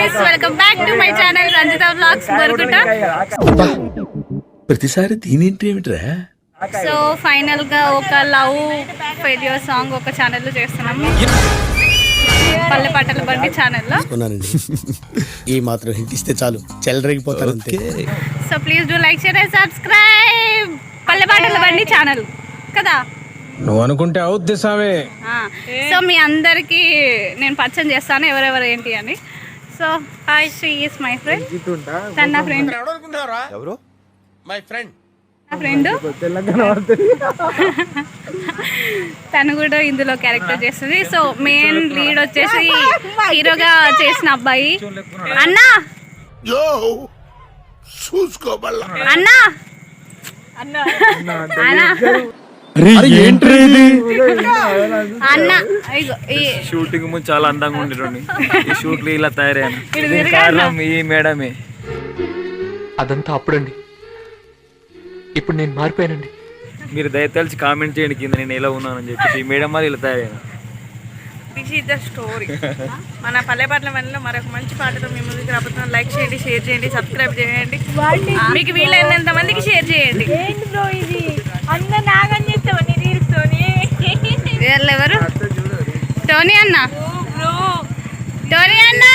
Guys, welcome back to my channel Ranjitha vlogs Gorukunta. ప్రతిసారి దీనేంటి ఏమిట్రా? సో ఫైనల్ గా ఒక లవ్ ఫెయిల్యూర్ సాంగ్ ఒక ఛానల్ లో చేస్తున్నాము, పల్లె పాటల బండి ఛానల్లో. ఈ మాత్రం హింట్ ఇస్తే చాలు, చెలరేగిపోతారు అంతే. So please do like, share and subscribe పల్లె పాటల బండి ఛానల్ కదా. నువ్వు అనుకుంటే అవుద్ది సామే. సో మీ అందరికి నేను పరిచయం చేస్తాను ఎవరెవరు ఏంటి అని. So hi, she is my friend. తన నా ఫ్రెండ్. ఎవరు? My friend. నా ఫ్రెండ్ తను కూడా ఇందులో క్యారెక్టర్ చేస్తుంది. సో మెయిన్ లీడ్ వచ్చేసి హీరోగా చేసిన అబ్బాయి అన్నా. అన్నా అన్నా అన్న షూటింగ్ ముందు చాలా అందంగా ఉండేటండి. ఈ షూట్లు ఇలా తయారయ్యాను, కారణం ఈ మేడమే. అదంతా అప్పుడండి, ఇప్పుడు నేను మారిపోయానండి. మీరు దయతలిచి కామెంట్ చేయండి కింద నేను ఎలా ఉన్నానని చెప్పి. ఈ మేడం మరి ఇలా తయారయ్యాను. This is the story. మన పల్లె పాటల వల్ల మరొక మంచి పాటతో మీ ముందుకు రాబోతున్నాం. లైక్ చేయండి, షేర్ చేయండి, సబ్స్క్రైబ్ చేయండి, మీకు వీలైనంత మందికి షేర్ చేయండి. ఎవరు? టోనీ అన్న. టోనీ అన్న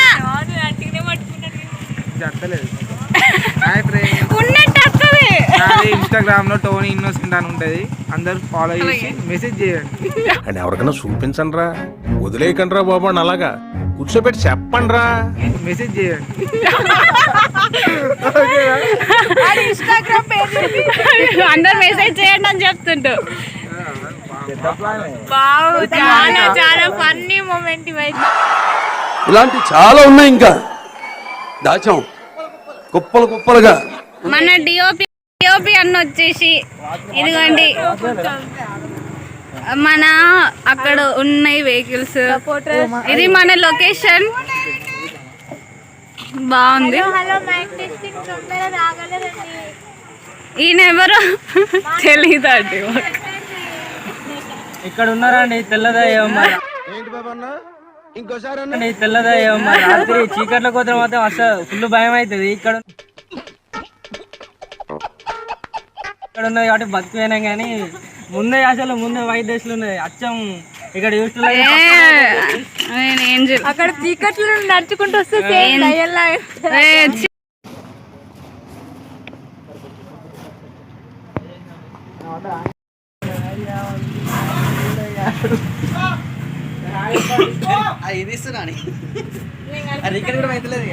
ఇన్స్టాగ్రామ్ లో టోనీ ఇన్నోసెంట్ అని ఉంటది, అందరు ఫాలో చేసి మెసేజ్ చేయండి. అని ఎవరికైనా చూపించండి రా, వదిలేయకండి రా బాబు అని అలాగా కూర్చోబెట్టి చెప్పండి రా, మెసేజ్ చేయండి. అందరు మెసేజ్ చేయండి అని చెప్తుంటూ. చాలా చాలా ఫన్నీ మూమెంట్ ఇవైతే. ఇలాంటి చాలా ఉన్నాయి, ఇంకా దాచాం కుప్పలు కుప్పలుగా. మన డిఓపి అన్న వచ్చేసి ఇదిగోండి మన అక్కడ ఉన్నాయి వెహికల్స్. ఇది మన లొకేషన్, బాగుంది. ఈయన ఎవరు తెలీదండి. ఇక్కడ ఉన్నారా అండి తెల్లదయ్యం? తెల్లదయ్యం రాత్రి చీకట్ల కోత మాత్రం అసలు ఫుల్ భయం అవుతుంది. ఇక్కడ ఉన్నది కాబట్టి బతికిపోయినాం, కానీ ముందే అసలు ముందే వైట్ డ్రెస్లు ఉన్నాయి. అచ్చం ఇక్కడ అక్కడ చీకట్లు నడుచుకుంటూ వస్తే ఇది ఇస్తున్నా ఇక్కడ కూడా అయితలేదు.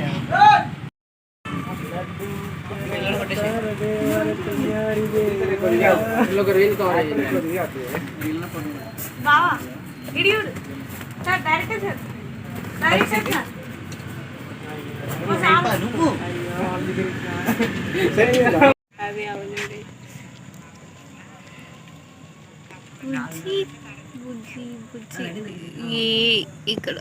ఇక్కడ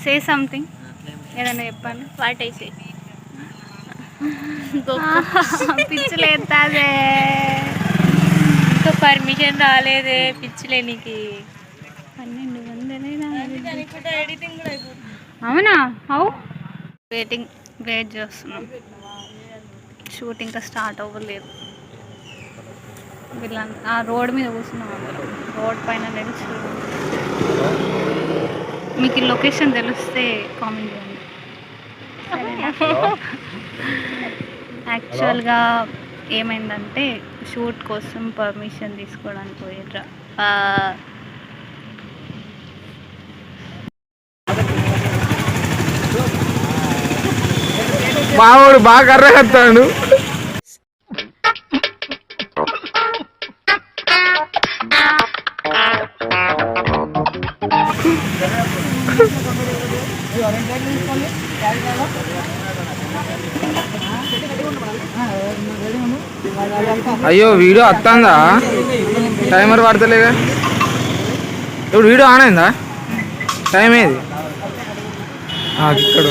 సే సంథింగ్, ఏదైనా చెప్పండి. What I say? పిచ్చిలేస్తాదే, ఇంకా పర్మిషన్ రాలేదే పిచ్చిలేనికి. 1200 అవునా? హౌ? వెయిట్ చేస్తున్నాం. షూట్ ఇంకా స్టార్ట్ అవ్వలేదు. వీళ్ళంతా ఆ రోడ్ మీద కూర్చున్నాం, అందరూ రోడ్ పైన నిలిచి. మీకు ఈ లొకేషన్ తెలిస్తే కామెంట్ చేయండి. యాక్చువల్గా ఏమైందంటే షూట్ కోసం పర్మిషన్ తీసుకోవడానికి పోయిర్రా. మావాడు బాగా కర్రగత్తాడు. అయ్యో వీడియో వస్తుందా? టైమర్ పడతలేదా? ఇప్పుడు వీడియో ఆన్ అయిందా? టైం ఏది? ఇక్కడ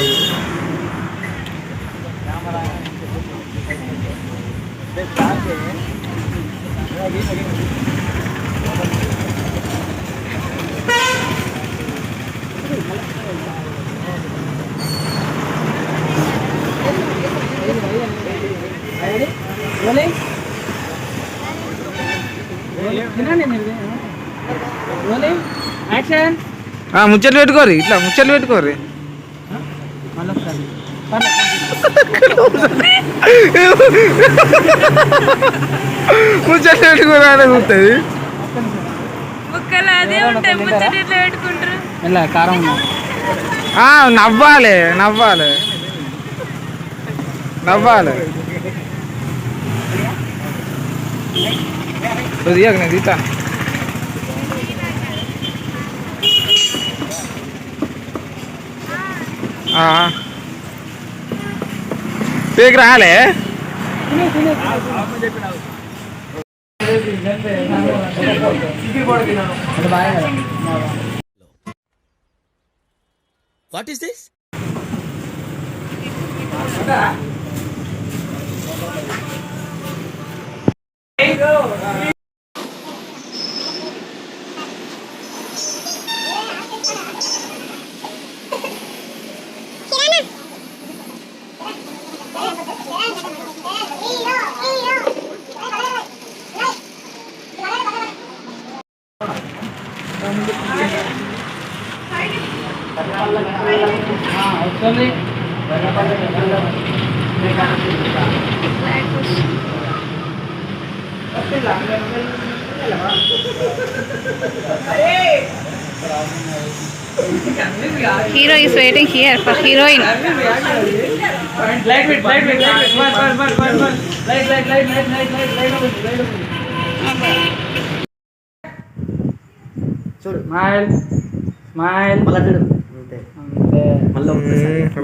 యాక్షన్. ముచ్చట్లు పెట్టుకోరు ఇట్లా ముచ్చట్లు పెట్టుకోరు ముచ్చట్లు పెట్టుకోరు అని చూస్తుంది ముక్కలు అదే ఉంటాయి ముచ్చట ఎట్లా పెట్టుకుంటారు. ఇలా కారం నవ్వాలి నవ్వాలి నవ్వాలి నేను తీస్తాను పేకి రాలే what is this? Hero is waiting here for heroine. Smile smile.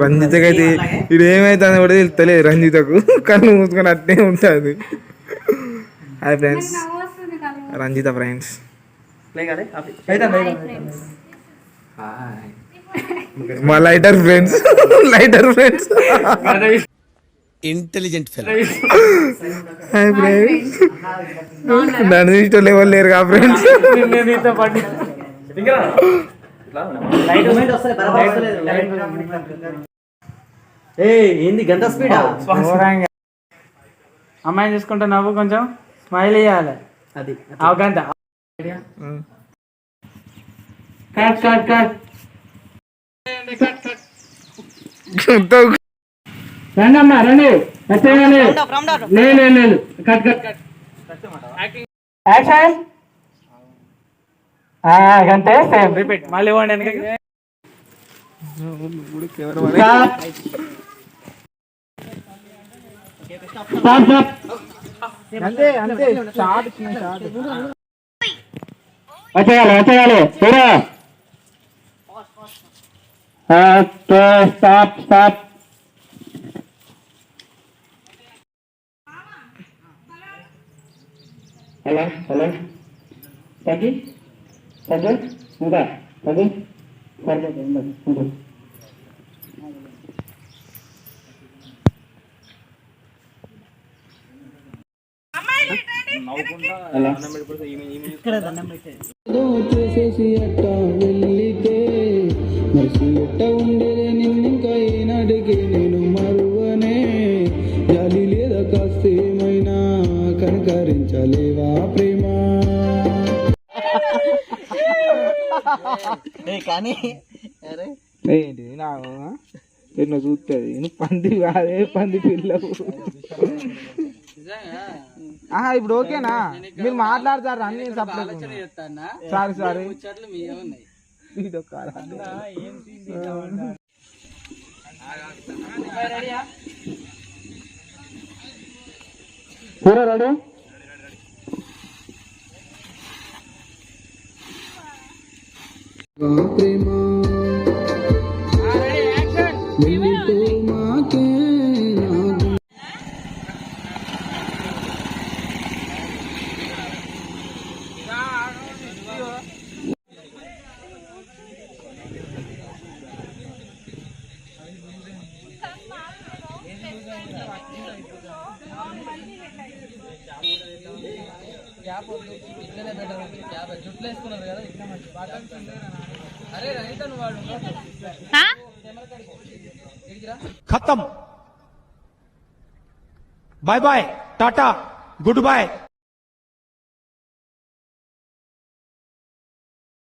రంజితకైతే ఇది ఏమైతుంది కూడా తెలుస్తలేదు రంజితకు కళ్ళు మూసుకొని అట్నే ఉంటుంది. Hi friends, Ranjitha friends. మా లైటర్ ఫ్రెండ్స్ లైటర్ friends. Intelligent fellow. Hi friends, నన్ను ఇష్టం ఎవరు లేరు కా ఫ్రెండ్స్. ఏంది గంట స్పీడ్. అమ్మాయిని చూసుకుంటే నవ్వు కొంచెం స్మైల్ ఇవ్వాలి. అది గంట. Cut cut cut. రండి అమ్మా రండి. లేదు కట్ కట్ కట్. యాక్షన్. గంటే సేమ్ రిపీట్. మళ్ళీ ఇవ్వండి వెనకకి. అంతే అంతే. వచ్చేయాలి hero. Stop stop. Hello hello తగ్గి తగ్గు ఇంకా తగ్గి సరిగ్గా. చేసేసి అట్ట వెళ్ళితే మనిషి ఎట్ట ఉండేదే నిన్నింకా ఈనాటికి నేను మరువనే. జాలి లేదా కాస్తేమైనా కనకరించలేవా ప్రేమ. కానీ ఏంటి నా చూస్తుంది నువ్వు పంది కాదే పంది పిల్లవు. ఇప్పుడు ఓకేనా? మీరు మాట్లాడతారు అన్ని separate. Sorry sorry. Hero ready. ప్రేమ వెళ్ళిపో మాకే జుట్లు వేసుకున్నారు కదా. అరే రైతు వాడు खत्म. Bye bye tata good bye.